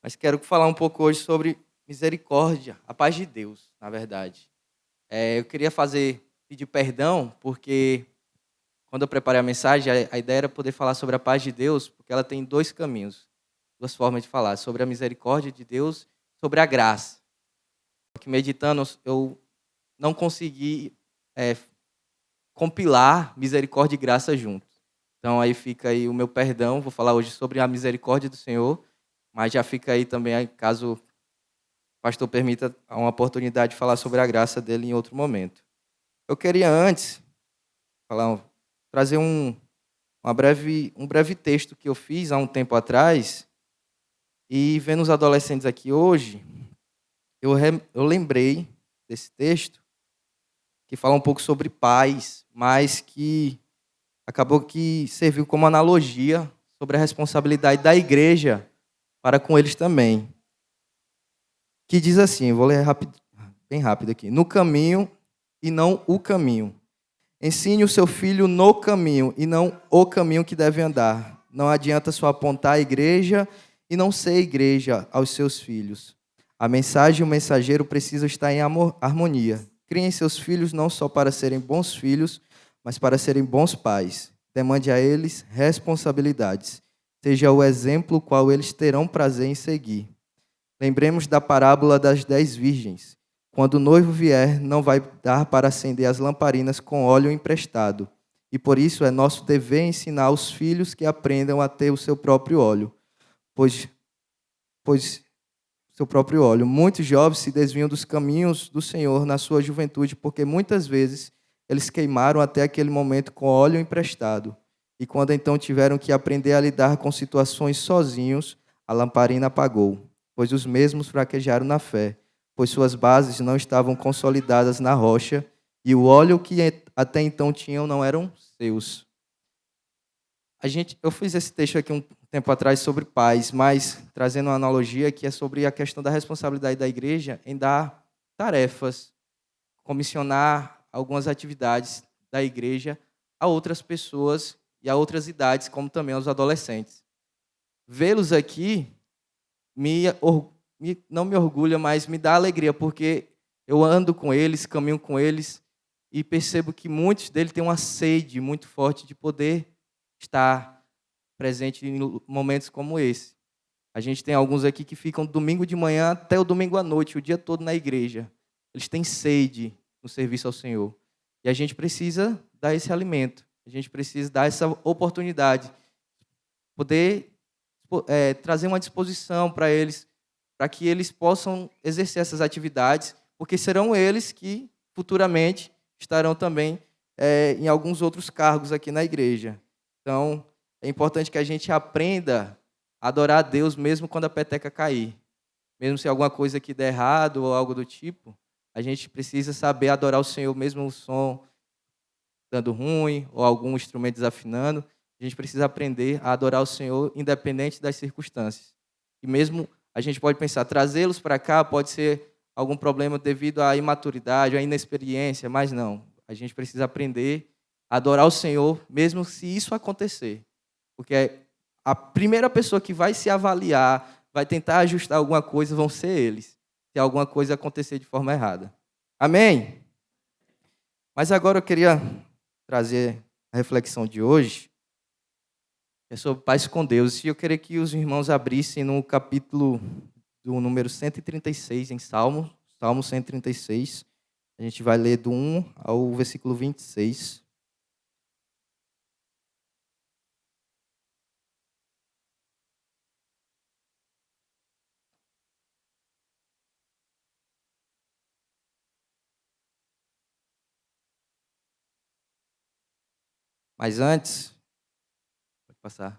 Mas quero falar um pouco hoje sobre misericórdia, a paz de Deus, na verdade. Eu queria pedir perdão, porque quando eu preparei a mensagem, a ideia era poder falar sobre a paz de Deus, porque ela tem dois caminhos, duas formas de falar, sobre a misericórdia de Deus, sobre a graça. Só que meditando, eu não consegui compilar misericórdia e graça juntos. Então aí fica aí o meu perdão, vou falar hoje sobre a misericórdia do Senhor, mas já fica aí também, caso o pastor permita, uma oportunidade de falar sobre a graça dele em outro momento. Eu queria antes trazer um breve texto que eu fiz há um tempo atrás, e vendo os adolescentes aqui hoje, eu lembrei desse texto, que fala um pouco sobre paz, mas que acabou que serviu como analogia sobre a responsabilidade da igreja para com eles também. Que diz assim, vou ler bem rápido aqui. No caminho e não o caminho. Ensine o seu filho no caminho e não o caminho que deve andar. Não adianta só apontar a igreja e não ser igreja aos seus filhos. A mensagem e o mensageiro precisam estar em harmonia. Criem seus filhos não só para serem bons filhos, mas para serem bons pais. Demande a eles responsabilidades. Seja o exemplo qual eles terão prazer em seguir. Lembremos da parábola das 10 virgens. Quando o noivo vier, não vai dar para acender as lamparinas com óleo emprestado. E por isso é nosso dever ensinar os filhos que aprendam a ter o seu próprio óleo. Pois seu próprio óleo. Muitos jovens se desviam dos caminhos do Senhor na sua juventude, porque muitas vezes eles queimaram até aquele momento com óleo emprestado. E quando então tiveram que aprender a lidar com situações sozinhos, a lamparina apagou, pois os mesmos fraquejaram na fé, pois suas bases não estavam consolidadas na rocha, e o óleo que até então tinham não eram seus. Eu fiz esse texto aqui um tempo atrás sobre paz, mas trazendo uma analogia que é sobre a questão da responsabilidade da igreja em dar tarefas, comissionar algumas atividades da igreja a outras pessoas e a outras idades, como também aos adolescentes. Vê-los aqui não me orgulha, mas me dá alegria, porque eu ando com eles, caminho com eles, e percebo que muitos deles têm uma sede muito forte de poder estar presente em momentos como esse. A gente tem alguns aqui que ficam domingo de manhã até o domingo à noite, o dia todo na igreja. Eles têm sede no serviço ao Senhor. E a gente precisa dar esse alimento, a gente precisa dar essa oportunidade, poder trazer uma disposição para eles, para que eles possam exercer essas atividades, porque serão eles que futuramente estarão também em alguns outros cargos aqui na igreja. Então, é importante que a gente aprenda a adorar a Deus mesmo quando a peteca cair. Mesmo se alguma coisa aqui der errado ou algo do tipo, a gente precisa saber adorar o Senhor mesmo o som dando ruim ou algum instrumento desafinando. A gente precisa aprender a adorar o Senhor independente das circunstâncias. E mesmo a gente pode pensar, trazê-los para cá pode ser algum problema devido à imaturidade, à inexperiência, mas não. A gente precisa aprender a adorar o Senhor mesmo se isso acontecer. Porque a primeira pessoa que vai se avaliar, vai tentar ajustar alguma coisa, vão ser eles, se alguma coisa acontecer de forma errada. Amém? Mas agora eu queria trazer a reflexão de hoje, que é sobre paz com Deus. E eu queria que os irmãos abrissem no capítulo do número 136, em Salmo 136. A gente vai ler do 1 ao versículo 26. Mas antes, pode passar.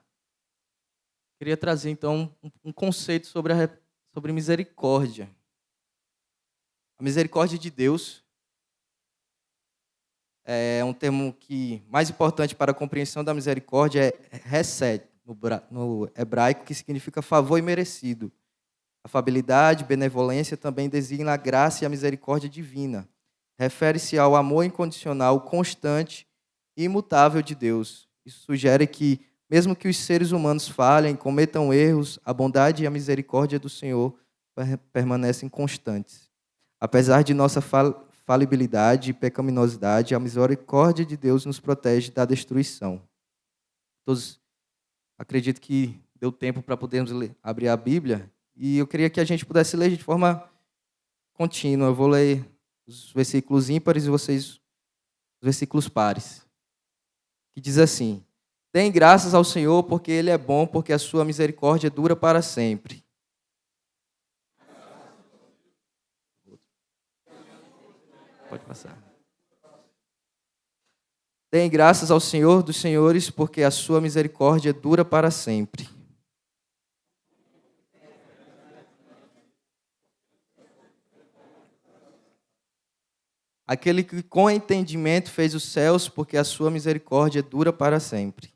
Queria trazer então um conceito sobre misericórdia. A misericórdia de Deus é um termo que mais importante para a compreensão da misericórdia é hesed, no hebraico, que significa favor imerecido. Afabilidade, benevolência também designa a graça e a misericórdia divina. Refere-se ao amor incondicional, constante e imutável de Deus. Isso sugere que Mesmo que os seres humanos falhem, cometam erros, a bondade e a misericórdia do Senhor permanecem constantes. Apesar de nossa falibilidade e pecaminosidade, a misericórdia de Deus nos protege da destruição. Todos, acredito que deu tempo para podermos abrir a Bíblia, e eu queria que a gente pudesse ler de forma contínua. Eu vou ler os versículos ímpares e vocês os versículos pares, que diz assim: Deem graças ao Senhor, porque Ele é bom, porque a sua misericórdia dura para sempre. Pode passar. Deem graças ao Senhor dos senhores, porque a sua misericórdia dura para sempre. Aquele que com entendimento fez os céus, porque a sua misericórdia dura para sempre.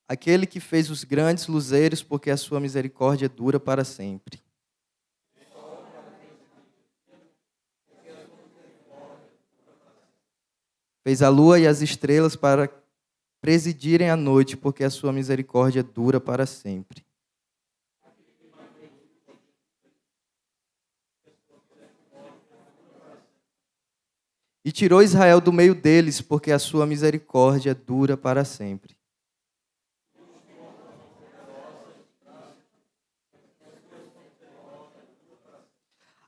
Aquele que fez os grandes luzeiros, porque a sua misericórdia dura para sempre. Fez a lua e as estrelas para presidirem a noite, porque a sua misericórdia dura para sempre. E tirou Israel do meio deles, porque a sua misericórdia dura para sempre.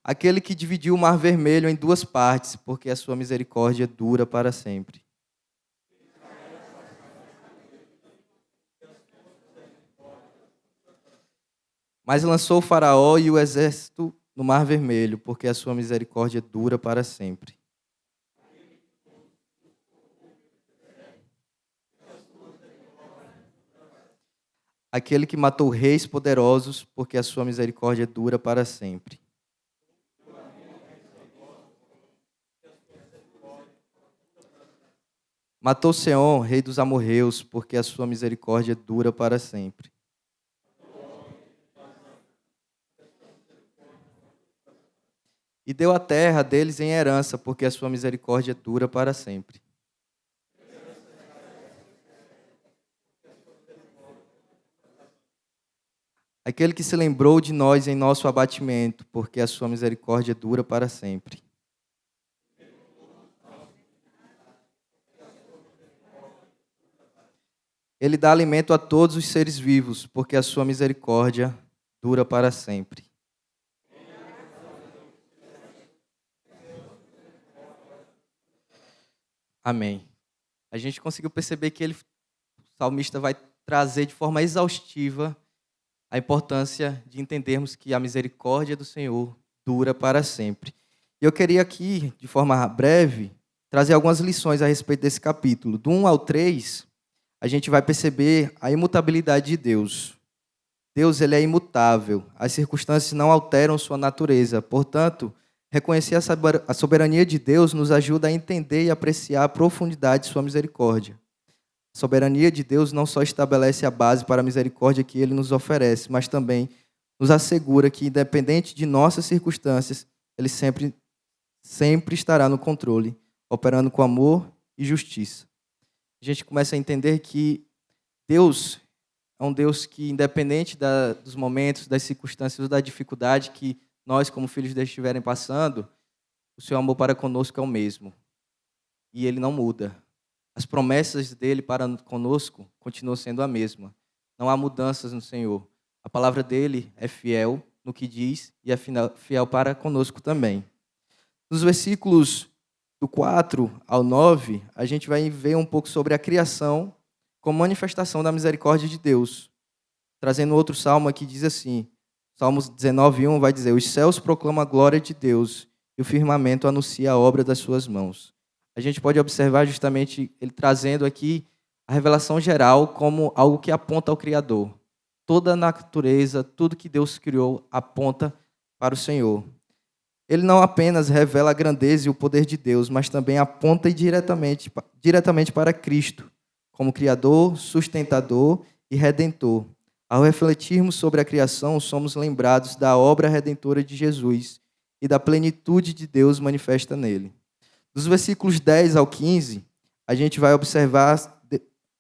Aquele que dividiu o mar vermelho em duas partes, porque a sua misericórdia dura para sempre. Mas lançou o Faraó e o exército no mar vermelho, porque a sua misericórdia dura para sempre. Aquele que matou reis poderosos, porque a sua misericórdia dura para sempre. Matou Seom, rei dos amorreus, porque a sua misericórdia dura para sempre. E deu a terra deles em herança, porque a sua misericórdia dura para sempre. Aquele que se lembrou de nós em nosso abatimento, porque a sua misericórdia dura para sempre. Ele dá alimento a todos os seres vivos, porque a sua misericórdia dura para sempre. Amém. A gente conseguiu perceber que o salmista vai trazer de forma exaustiva a importância de entendermos que a misericórdia do Senhor dura para sempre. E eu queria aqui, de forma breve, trazer algumas lições a respeito desse capítulo. Do 1 ao 3, a gente vai perceber a imutabilidade de Deus. Deus, ele é imutável. As circunstâncias não alteram sua natureza. Portanto, reconhecer a soberania de Deus nos ajuda a entender e apreciar a profundidade de sua misericórdia. A soberania de Deus não só estabelece a base para a misericórdia que Ele nos oferece, mas também nos assegura que, independente de nossas circunstâncias, Ele sempre estará no controle, operando com amor e justiça. A gente começa a entender que Deus é um Deus que, independente dos momentos, das circunstâncias, da dificuldade que nós, como filhos de Deus, estiverem passando, o seu amor para conosco é o mesmo. E Ele não muda. As promessas dele para conosco continuam sendo a mesma. Não há mudanças no Senhor. A palavra dele é fiel no que diz e é fiel para conosco também. Nos versículos do 4 ao 9, a gente vai ver um pouco sobre a criação como manifestação da misericórdia de Deus. Trazendo outro salmo aqui, diz assim, Salmos 19:1 vai dizer: os céus proclamam a glória de Deus e o firmamento anuncia a obra das suas mãos. A gente pode observar justamente ele trazendo aqui a revelação geral como algo que aponta ao Criador. Toda a natureza, tudo que Deus criou, aponta para o Senhor. Ele não apenas revela a grandeza e o poder de Deus, mas também aponta diretamente para Cristo, como Criador, sustentador e Redentor. Ao refletirmos sobre a criação, somos lembrados da obra redentora de Jesus e da plenitude de Deus manifesta nele. Dos versículos 10 ao 15, a gente vai observar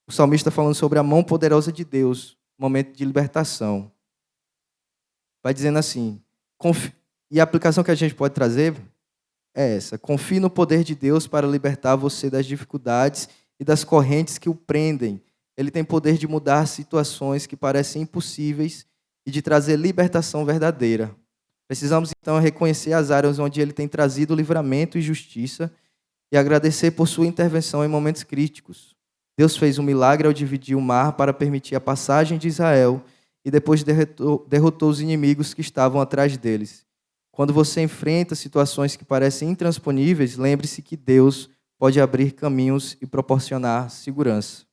o salmista falando sobre a mão poderosa de Deus, momento de libertação. Vai dizendo assim, e a aplicação que a gente pode trazer é essa: confie no poder de Deus para libertar você das dificuldades e das correntes que o prendem. Ele tem poder de mudar situações que parecem impossíveis e de trazer libertação verdadeira. Precisamos, então, reconhecer as áreas onde ele tem trazido livramento e justiça e agradecer por sua intervenção em momentos críticos. Deus fez um milagre ao dividir o mar para permitir a passagem de Israel e depois derrotou os inimigos que estavam atrás deles. Quando você enfrenta situações que parecem intransponíveis, lembre-se que Deus pode abrir caminhos e proporcionar segurança.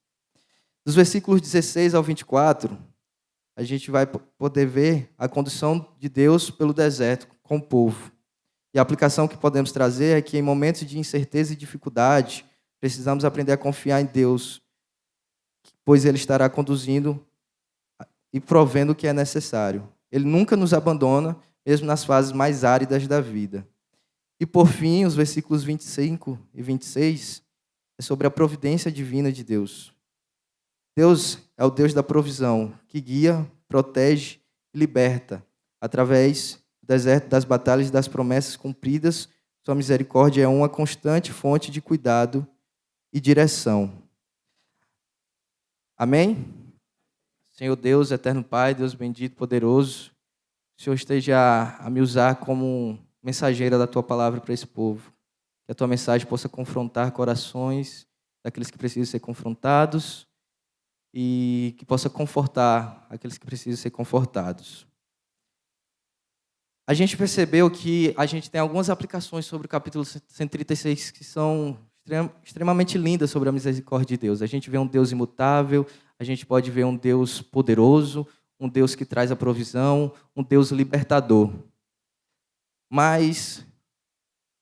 Dos versículos 16 ao 24, a gente vai poder ver a condução de Deus pelo deserto com o povo. E a aplicação que podemos trazer é que em momentos de incerteza e dificuldade, precisamos aprender a confiar em Deus, pois Ele estará conduzindo e provendo o que é necessário. Ele nunca nos abandona, mesmo nas fases mais áridas da vida. E por fim, os versículos 25 e 26, é sobre a providência divina de Deus. Deus é o Deus da provisão, que guia, protege e liberta. Através do deserto, das batalhas e das promessas cumpridas, sua misericórdia é uma constante fonte de cuidado e direção. Amém? Senhor Deus, eterno Pai, Deus bendito, poderoso, o Senhor esteja a me usar como mensageira da Tua palavra para esse povo. Que a Tua mensagem possa confrontar corações daqueles que precisam ser confrontados e que possa confortar aqueles que precisam ser confortados. A gente percebeu que a gente tem algumas aplicações sobre o capítulo 136 que são extremamente lindas sobre a misericórdia de Deus. A gente vê um Deus imutável, a gente pode ver um Deus poderoso, um Deus que traz a provisão, um Deus libertador. Mas,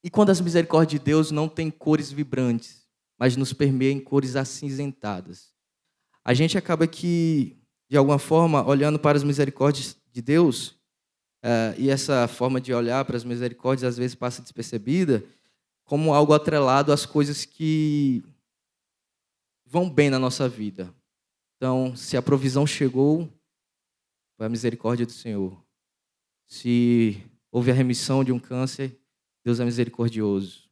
e quando as misericórdias de Deus não têm cores vibrantes, mas nos permeiam em cores acinzentadas? A gente acaba que, de alguma forma, olhando para as misericórdias de Deus, e essa forma de olhar para as misericórdias às vezes passa despercebida, como algo atrelado às coisas que vão bem na nossa vida. Então, se a provisão chegou, foi a misericórdia do Senhor. Se houve a remissão de um câncer, Deus é misericordioso.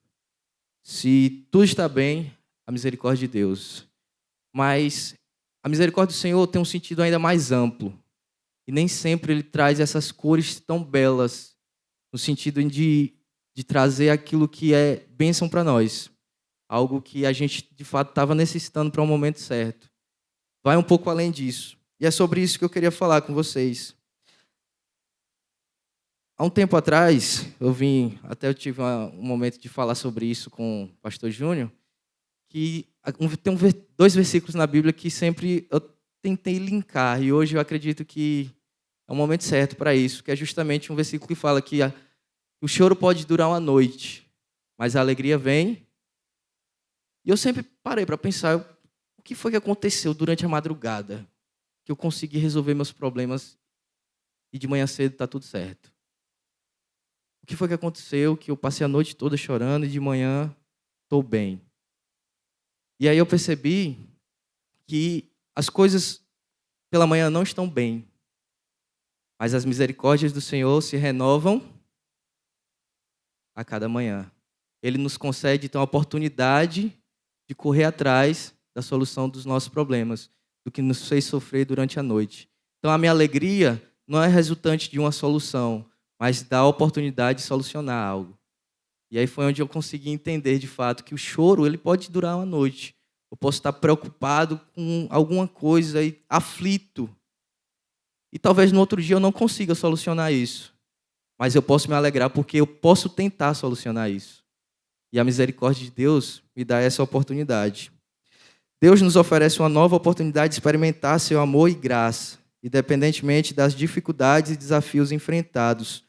Se tudo está bem, a misericórdia de Deus. Mas a misericórdia do Senhor tem um sentido ainda mais amplo. E nem sempre Ele traz essas cores tão belas, no sentido de trazer aquilo que é bênção para nós. Algo que a gente, de fato, estava necessitando para um momento certo. Vai um pouco além disso. E é sobre isso que eu queria falar com vocês. Há um tempo atrás, eu tive um momento de falar sobre isso com o pastor Júnior, que tem dois versículos na Bíblia que sempre eu tentei linkar, e hoje eu acredito que é o momento certo para isso, que é justamente um versículo que fala que o choro pode durar uma noite, mas a alegria vem. E eu sempre parei para pensar, o que foi que aconteceu durante a madrugada, que eu consegui resolver meus problemas e de manhã cedo está tudo certo? O que foi que aconteceu que eu passei a noite toda chorando e de manhã estou bem? E aí eu percebi que as coisas pela manhã não estão bem, mas as misericórdias do Senhor se renovam a cada manhã. Ele nos concede, então, a oportunidade de correr atrás da solução dos nossos problemas, do que nos fez sofrer durante a noite. Então, a minha alegria não é resultante de uma solução, mas da oportunidade de solucionar algo. E aí foi onde eu consegui entender, de fato, que o choro ele pode durar uma noite. Eu posso estar preocupado com alguma coisa e aflito. E talvez no outro dia eu não consiga solucionar isso. Mas eu posso me alegrar porque eu posso tentar solucionar isso. E a misericórdia de Deus me dá essa oportunidade. Deus nos oferece uma nova oportunidade de experimentar seu amor e graça, independentemente das dificuldades e desafios enfrentados.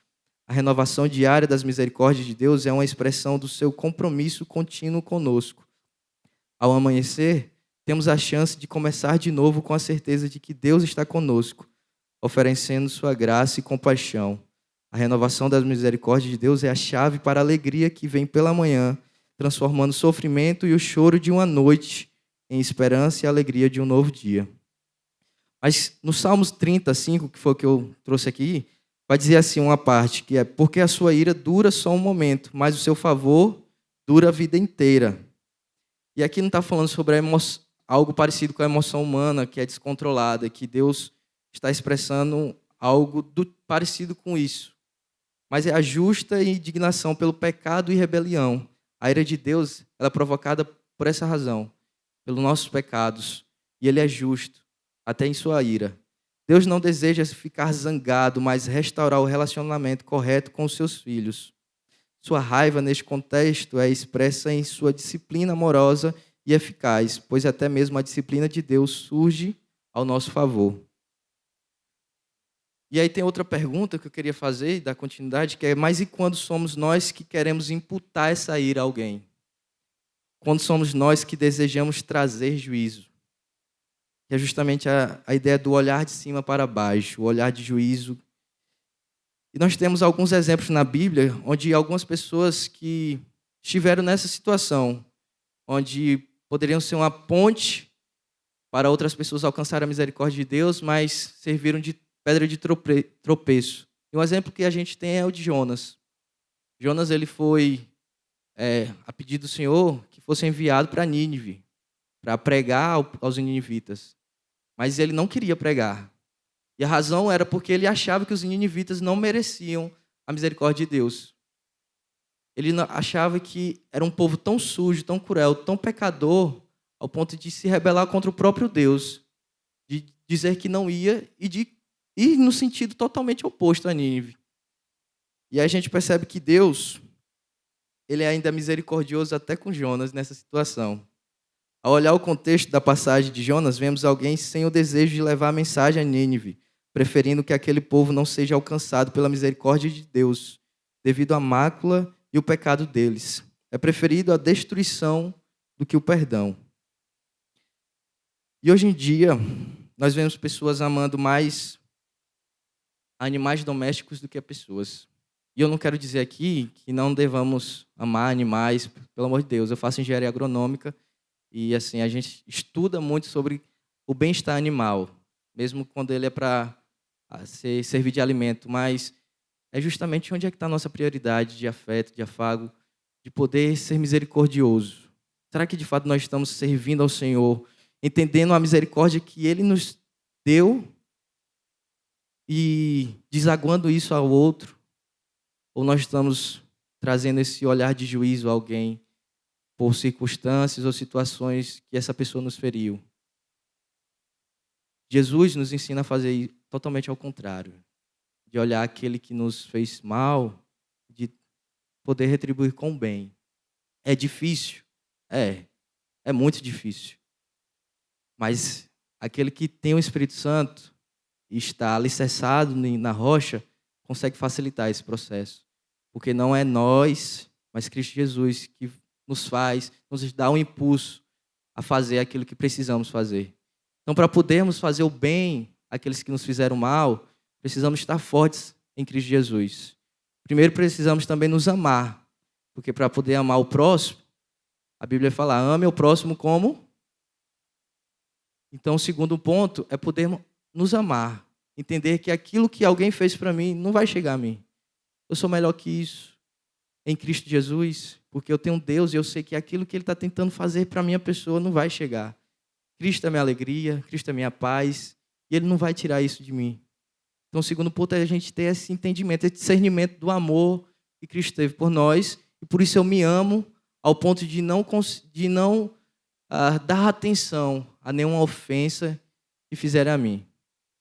A renovação diária das misericórdias de Deus é uma expressão do seu compromisso contínuo conosco. Ao amanhecer, temos a chance de começar de novo com a certeza de que Deus está conosco, oferecendo sua graça e compaixão. A A renovação das misericórdias de Deus é a chave para a alegria que vem pela manhã, transformando o sofrimento e o choro de uma noite em esperança e alegria de um novo dia. Mas no Salmos 35, que foi o que eu trouxe aqui, vai dizer assim uma parte, que é: porque a sua ira dura só um momento, mas o seu favor dura a vida inteira. E aqui não está falando sobre algo parecido com a emoção humana, que é descontrolada, que Deus está expressando algo parecido com isso. Mas é a justa indignação pelo pecado e rebelião. A ira de Deus ela é provocada por essa razão, pelos nossos pecados. E Ele é justo, até em sua ira. Deus não deseja ficar zangado, mas restaurar o relacionamento correto com os seus filhos. Sua raiva, neste contexto, é expressa em sua disciplina amorosa e eficaz, pois até mesmo a disciplina de Deus surge ao nosso favor. E aí tem outra pergunta que eu queria fazer, da continuidade, que é: mas e quando somos nós que queremos imputar essa ira a alguém? Quando somos nós que desejamos trazer juízo? Que é justamente a ideia do olhar de cima para baixo, o olhar de juízo. E nós temos alguns exemplos na Bíblia, onde algumas pessoas que estiveram nessa situação, onde poderiam ser uma ponte para outras pessoas alcançarem a misericórdia de Deus, mas serviram de pedra de tropeço. E um exemplo que a gente tem é o de Jonas. Jonas ele foi, a pedido do Senhor, que fosse enviado para Nínive, para pregar aos ninivitas. Mas ele não queria pregar. E a razão era porque ele achava que os ninivitas não mereciam a misericórdia de Deus. Ele achava que era um povo tão sujo, tão cruel, tão pecador, ao ponto de se rebelar contra o próprio Deus, de dizer que não ia e de ir no sentido totalmente oposto a Nínive. E aí a gente percebe que Deus, ele é ainda misericordioso até com Jonas nessa situação. Ao olhar o contexto da passagem de Jonas, vemos alguém sem o desejo de levar a mensagem a Nínive, preferindo que aquele povo não seja alcançado pela misericórdia de Deus, devido à mácula e o pecado deles. É preferido a destruição do que o perdão. E hoje em dia, nós vemos pessoas amando mais animais domésticos do que pessoas. E eu não quero dizer aqui que não devamos amar animais, pelo amor de Deus. Eu faço engenharia agronômica e assim a gente estuda muito sobre o bem-estar animal, mesmo quando ele é para servir de alimento. Mas é justamente onde é que está a nossa prioridade de afeto, de afago, de poder ser misericordioso. Será que de fato nós estamos servindo ao Senhor, entendendo a misericórdia que Ele nos deu e desaguando isso ao outro? Ou nós estamos trazendo esse olhar de juízo a alguém por circunstâncias ou situações que essa pessoa nos feriu? Jesus nos ensina a fazer totalmente ao contrário, de olhar aquele que nos fez mal, de poder retribuir com bem. É difícil? É muito difícil. Mas aquele que tem o Espírito Santo e está alicerçado na rocha, consegue facilitar esse processo. Porque não é nós, mas Cristo Jesus que nos dá um impulso a fazer aquilo que precisamos fazer. Então, para podermos fazer o bem àqueles que nos fizeram mal, precisamos estar fortes em Cristo Jesus. Primeiro, precisamos também nos amar. Porque para poder amar o próximo, a Bíblia fala: ame o próximo como? Então, o segundo ponto é poder nos amar. Entender que aquilo que alguém fez para mim não vai chegar a mim. Eu sou melhor que isso em Cristo Jesus, porque eu tenho um Deus e eu sei que aquilo que Ele está tentando fazer para a minha pessoa não vai chegar. Cristo é minha alegria, Cristo é minha paz, e Ele não vai tirar isso de mim. Então, o segundo ponto é a gente ter esse entendimento, esse discernimento do amor que Cristo teve por nós, e por isso eu me amo ao ponto de não dar atenção a nenhuma ofensa que fizerem a mim.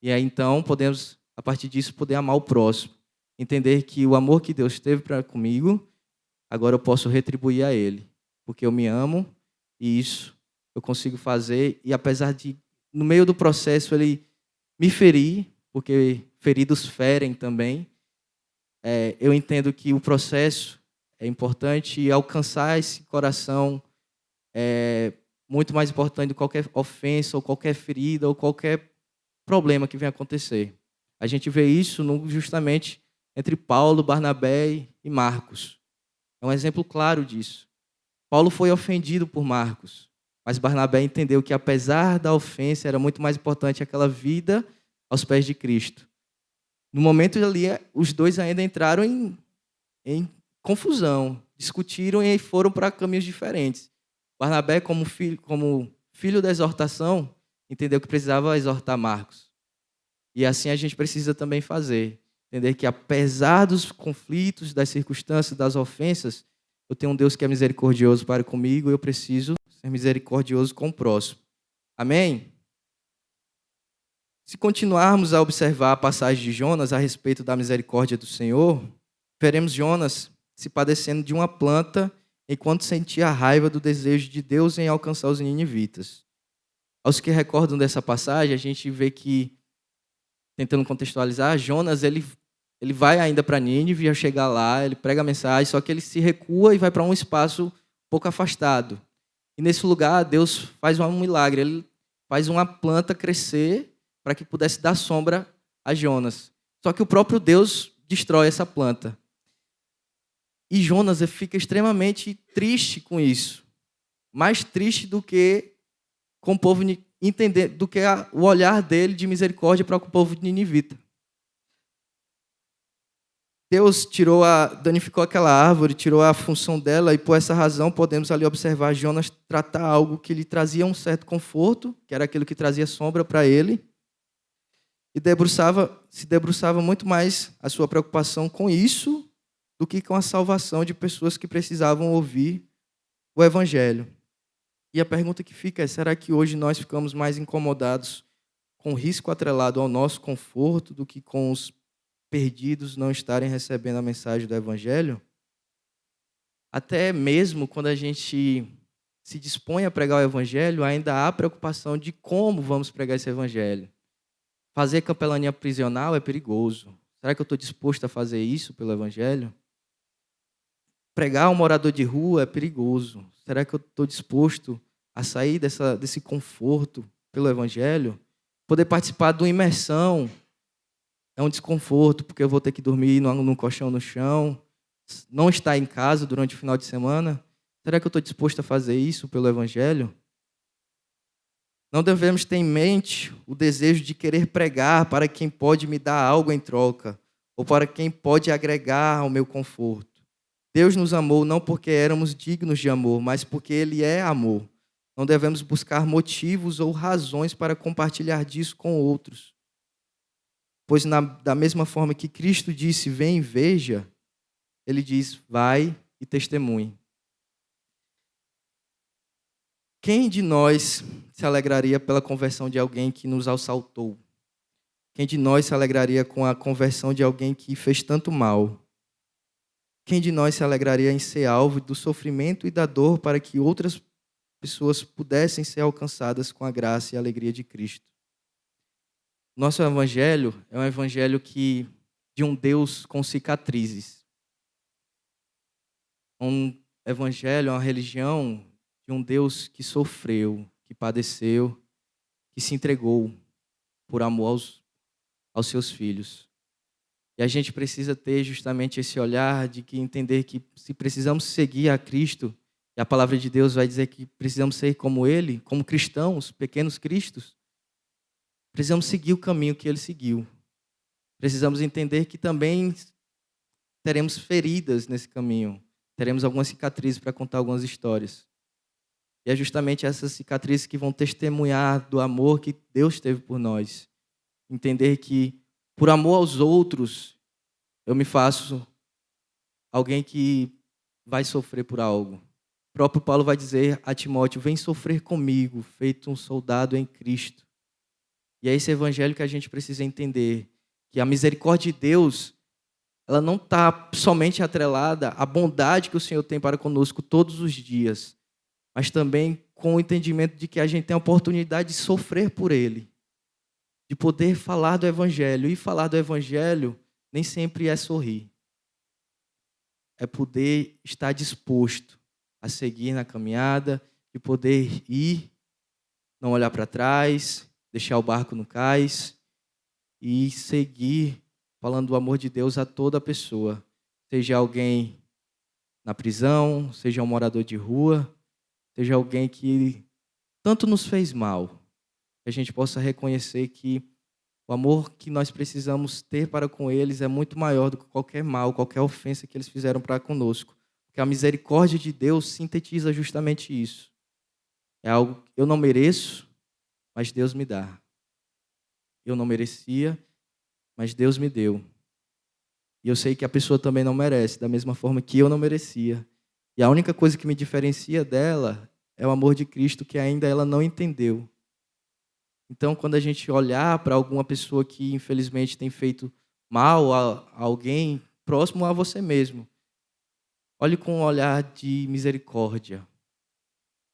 E aí, então, podemos, a partir disso, poder amar o próximo. Entender que o amor que Deus teve comigo, agora eu posso retribuir a Ele. Porque eu me amo e isso eu consigo fazer. E apesar de, no meio do processo, Ele me ferir, porque feridos ferem também, eu entendo que o processo é importante e alcançar esse coração é muito mais importante do que qualquer ofensa ou qualquer ferida ou qualquer problema que venha acontecer. A gente vê isso justamente entre Paulo, Barnabé e Marcos. É um exemplo claro disso. Paulo foi ofendido por Marcos, mas Barnabé entendeu que, apesar da ofensa, era muito mais importante aquela vida aos pés de Cristo. No momento ali, os dois ainda entraram em confusão, discutiram e foram para caminhos diferentes. Barnabé, como filho da exortação, entendeu que precisava exortar Marcos. E assim a gente precisa também fazer. Entender que, apesar dos conflitos, das circunstâncias, das ofensas, eu tenho um Deus que é misericordioso para comigo e eu preciso ser misericordioso com o próximo. Amém? Se continuarmos a observar a passagem de Jonas a respeito da misericórdia do Senhor, veremos Jonas se padecendo de uma planta enquanto sentia a raiva do desejo de Deus em alcançar os ninivitas. Aos que recordam dessa passagem, a gente vê que, tentando contextualizar, Jonas ele vai ainda para Nínive, ao chegar lá, ele prega a mensagem, só que ele se recua e vai para um espaço um pouco afastado. E nesse lugar, Deus faz um milagre, ele faz uma planta crescer para que pudesse dar sombra a Jonas. Só que o próprio Deus destrói essa planta. E Jonas fica extremamente triste com isso. Mais triste do que com o povo entender, do que o olhar dele de misericórdia para com o povo de ninivita. Deus danificou aquela árvore, tirou a função dela, e por essa razão podemos ali observar Jonas tratar algo que lhe trazia um certo conforto, que era aquilo que trazia sombra para ele, e se debruçava muito mais a sua preocupação com isso do que com a salvação de pessoas que precisavam ouvir o Evangelho. E a pergunta que fica é: será que hoje nós ficamos mais incomodados com o risco atrelado ao nosso conforto do que com os perdidos não estarem recebendo a mensagem do Evangelho? Até mesmo quando a gente se dispõe a pregar o Evangelho, ainda há preocupação de como vamos pregar esse Evangelho. Fazer capelania prisional é perigoso. Será que eu estou disposto a fazer isso pelo Evangelho? Pregar um morador de rua é perigoso. Será que eu estou disposto a sair desse conforto pelo Evangelho? Poder participar de uma imersão é um desconforto, porque eu vou ter que dormir num colchão no chão, não estar em casa durante o final de semana. Será que eu estou disposto a fazer isso pelo Evangelho? Não devemos ter em mente o desejo de querer pregar para quem pode me dar algo em troca, ou para quem pode agregar ao meu conforto. Deus nos amou não porque éramos dignos de amor, mas porque Ele é amor. Não devemos buscar motivos ou razões para compartilhar disso com outros. Pois da mesma forma que Cristo disse, vem e veja, Ele diz, vai e testemunhe. Quem de nós se alegraria pela conversão de alguém que nos assaltou? Quem de nós se alegraria com a conversão de alguém que fez tanto mal? Quem de nós se alegraria em ser alvo do sofrimento e da dor para que outras pessoas pudessem ser alcançadas com a graça e a alegria de Cristo? Nosso evangelho é um evangelho de um Deus com cicatrizes. Um evangelho, uma religião de um Deus que sofreu, que padeceu, que se entregou por amor aos seus filhos. E a gente precisa ter justamente esse olhar de que entender que se precisamos seguir a Cristo, e a palavra de Deus vai dizer que precisamos ser como Ele, como cristãos, pequenos cristos, precisamos seguir o caminho que Ele seguiu. Precisamos entender que também teremos feridas nesse caminho, teremos algumas cicatrizes para contar algumas histórias. E é justamente essas cicatrizes que vão testemunhar do amor que Deus teve por nós. Entender que, por amor aos outros, eu me faço alguém que vai sofrer por algo. O próprio Paulo vai dizer a Timóteo, vem sofrer comigo, feito um soldado em Cristo. E é esse evangelho que a gente precisa entender, que a misericórdia de Deus, ela não está somente atrelada à bondade que o Senhor tem para conosco todos os dias, mas também com o entendimento de que a gente tem a oportunidade de sofrer por Ele, de poder falar do Evangelho. E falar do Evangelho nem sempre é sorrir. É poder estar disposto a seguir na caminhada, de poder ir, não olhar para trás, deixar o barco no cais e seguir falando do amor de Deus a toda pessoa, seja alguém na prisão, seja um morador de rua, seja alguém que tanto nos fez mal, que a gente possa reconhecer que o amor que nós precisamos ter para com eles é muito maior do que qualquer mal, qualquer ofensa que eles fizeram para conosco. Porque a misericórdia de Deus sintetiza justamente isso. É algo que eu não mereço, mas Deus me dá. Eu não merecia, mas Deus me deu. E eu sei que a pessoa também não merece, da mesma forma que eu não merecia. E a única coisa que me diferencia dela é o amor de Cristo que ainda ela não entendeu. Então, quando a gente olhar para alguma pessoa que infelizmente tem feito mal a alguém próximo a você mesmo, olhe com um olhar de misericórdia.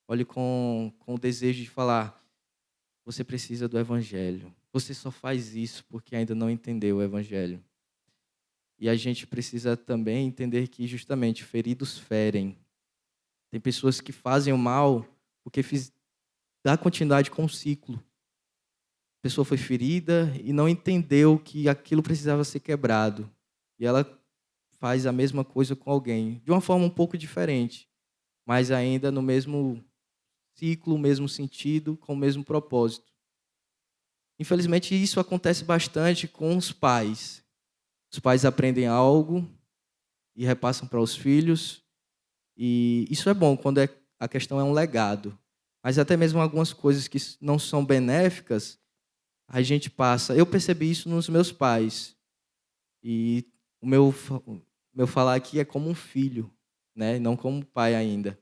Olhe com o desejo de falar: você precisa do Evangelho. Você só faz isso porque ainda não entendeu o Evangelho. E a gente precisa também entender que, justamente, feridos ferem. Tem pessoas que fazem o mal porque dá continuidade com o ciclo. A pessoa foi ferida e não entendeu que aquilo precisava ser quebrado. E ela faz a mesma coisa com alguém, de uma forma um pouco diferente, mas ainda no mesmo ciclo, mesmo sentido, com o mesmo propósito. Infelizmente, isso acontece bastante com os pais. Os pais aprendem algo e repassam para os filhos. E isso é bom quando a questão é um legado. Mas até mesmo algumas coisas que não são benéficas, a gente passa. Eu percebi isso nos meus pais. E o meu falar aqui é como um filho, né? Não como um pai ainda.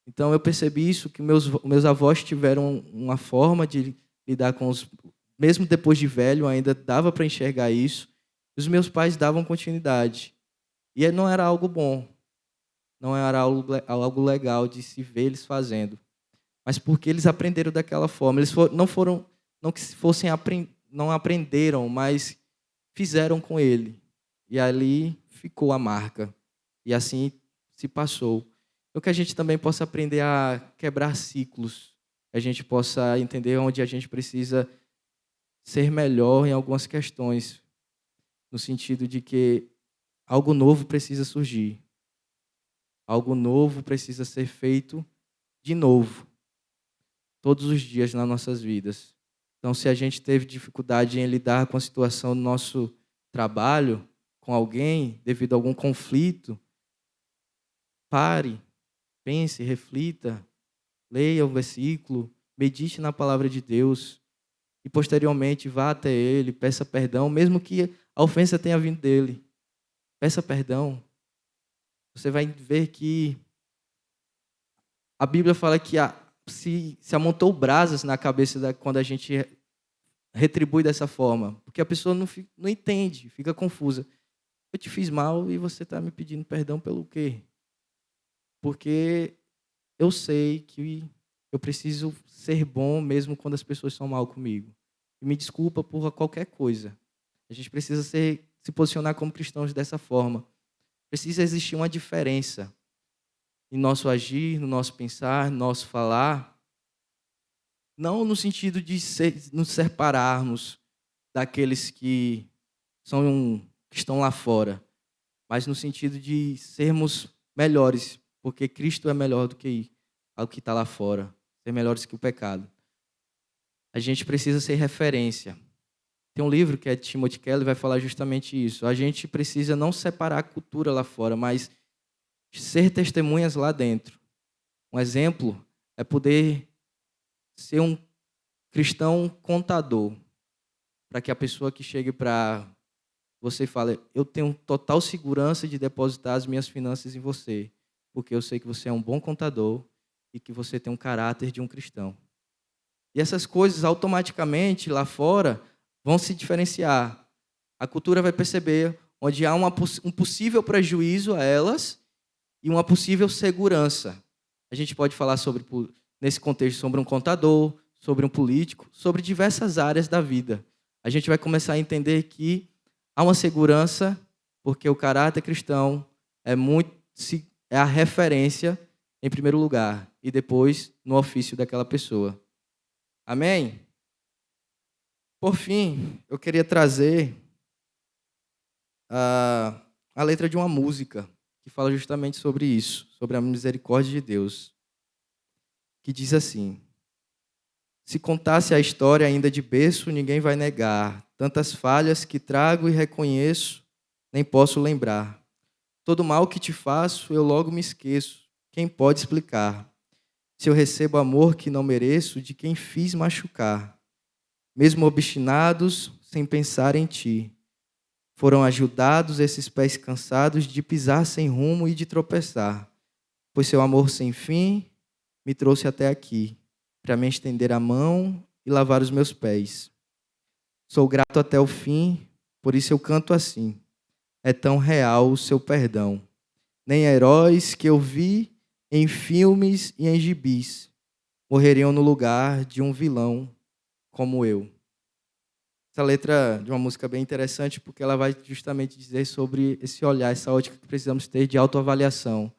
Então eu percebi isso, que meus avós tiveram uma forma de lidar com os... Mesmo depois de velho, ainda dava para enxergar isso. Os meus pais davam continuidade. E não era algo bom. Não era algo legal de se ver eles fazendo. Mas porque eles aprenderam daquela forma. Eles não que fossem não aprenderam, mas fizeram com ele. E ali ficou a marca. E assim se passou. Então que a gente também possa aprender a quebrar ciclos. Que a gente possa entender onde a gente precisa ser melhor em algumas questões. No sentido de que algo novo precisa surgir. Algo novo precisa ser feito de novo. Todos os dias nas nossas vidas. Então, se a gente teve dificuldade em lidar com a situação do nosso trabalho, com alguém, devido a algum conflito, pare, pense, reflita, leia o versículo, medite na palavra de Deus e, posteriormente, vá até ele, peça perdão, mesmo que a ofensa tenha vindo dele. Peça perdão. Você vai ver que a Bíblia fala que se amontou brasas na cabeça quando a gente retribui dessa forma. Porque a pessoa não entende, fica confusa. Eu te fiz mal e você está me pedindo perdão pelo quê? Porque eu sei que eu preciso ser bom mesmo quando as pessoas são mal comigo. E me desculpa por qualquer coisa. A gente precisa se posicionar como cristãos dessa forma. Precisa existir uma diferença em nosso agir, no nosso pensar, no nosso falar. Não no sentido de nos separarmos daqueles que estão lá fora, mas no sentido de sermos melhores, porque Cristo é melhor do que o que está lá fora, ser melhores que o pecado. A gente precisa ser referência. Tem um livro que é de Timothy Keller, vai falar justamente isso. A gente precisa não separar a cultura lá fora, mas ser testemunhas lá dentro. Um exemplo é poder ser um cristão contador, para que a pessoa que chegue para você fale: eu tenho total segurança de depositar as minhas finanças em você, porque eu sei que você é um bom contador e que você tem um caráter de um cristão. E essas coisas automaticamente lá fora vão se diferenciar. A cultura vai perceber onde há um possível prejuízo a elas e uma possível segurança. A gente pode falar nesse contexto sobre um contador, sobre um político, sobre diversas áreas da vida. A gente vai começar a entender que há uma segurança, porque o caráter cristão é a referência em primeiro lugar e depois no ofício daquela pessoa. Amém? Por fim, eu queria trazer a letra de uma música que fala justamente sobre isso, sobre a misericórdia de Deus, que diz assim: se contasse a história ainda de berço, ninguém vai negar. Tantas falhas que trago e reconheço, nem posso lembrar. Todo mal que te faço, eu logo me esqueço. Quem pode explicar? Se eu recebo amor que não mereço, de quem fiz machucar. Mesmo obstinados, sem pensar em ti. Foram ajudados esses pés cansados de pisar sem rumo e de tropeçar. Pois seu amor sem fim me trouxe até aqui, para me estender a mão e lavar os meus pés. Sou grato até o fim, por isso eu canto assim. É tão real o seu perdão. Nem heróis que eu vi em filmes e em gibis morreriam no lugar de um vilão como eu. Essa letra de uma música bem interessante porque ela vai justamente dizer sobre esse olhar, essa ótica que precisamos ter de autoavaliação.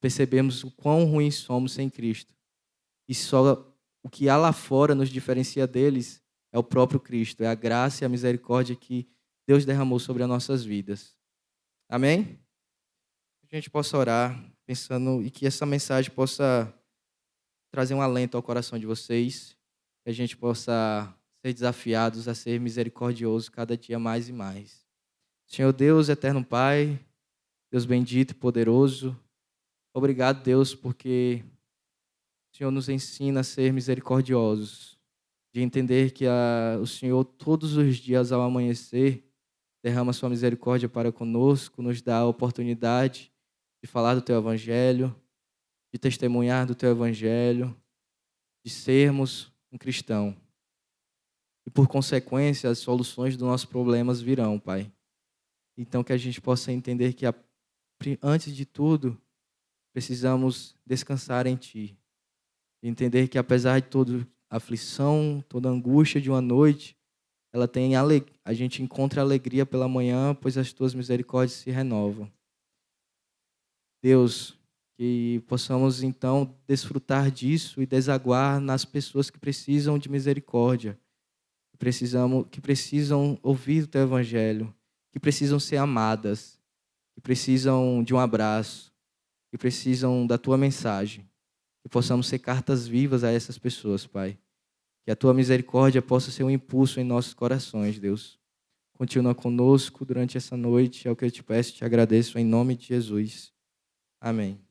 Percebemos o quão ruins somos sem Cristo. E só o que há lá fora nos diferencia deles é o próprio Cristo, é a graça e a misericórdia que Deus derramou sobre as nossas vidas. Amém? Que a gente possa orar pensando e que essa mensagem possa trazer um alento ao coração de vocês, que a gente possa ser desafiados a ser misericordioso cada dia mais e mais. Senhor Deus, eterno Pai, Deus bendito e poderoso, obrigado, Deus, porque o Senhor nos ensina a ser misericordiosos, de entender que o Senhor, todos os dias ao amanhecer, derrama sua misericórdia para conosco, nos dá a oportunidade de falar do Teu Evangelho, de testemunhar do Teu Evangelho, de sermos um cristão. E, por consequência, as soluções dos nossos problemas virão, Pai. Então, que a gente possa entender que, antes de tudo, precisamos descansar em Ti. E entender que, apesar de toda aflição, toda angústia de uma noite, a gente encontra alegria pela manhã, pois as Tuas misericórdias se renovam. Deus, que possamos, então, desfrutar disso e desaguar nas pessoas que precisam de misericórdia, que precisam ouvir o Teu Evangelho, que precisam ser amadas, que precisam de um abraço, que precisam da Tua mensagem. Que possamos ser cartas vivas a essas pessoas, Pai. Que a Tua misericórdia possa ser um impulso em nossos corações, Deus. Continua conosco durante essa noite, é o que eu te peço e te agradeço em nome de Jesus. Amém.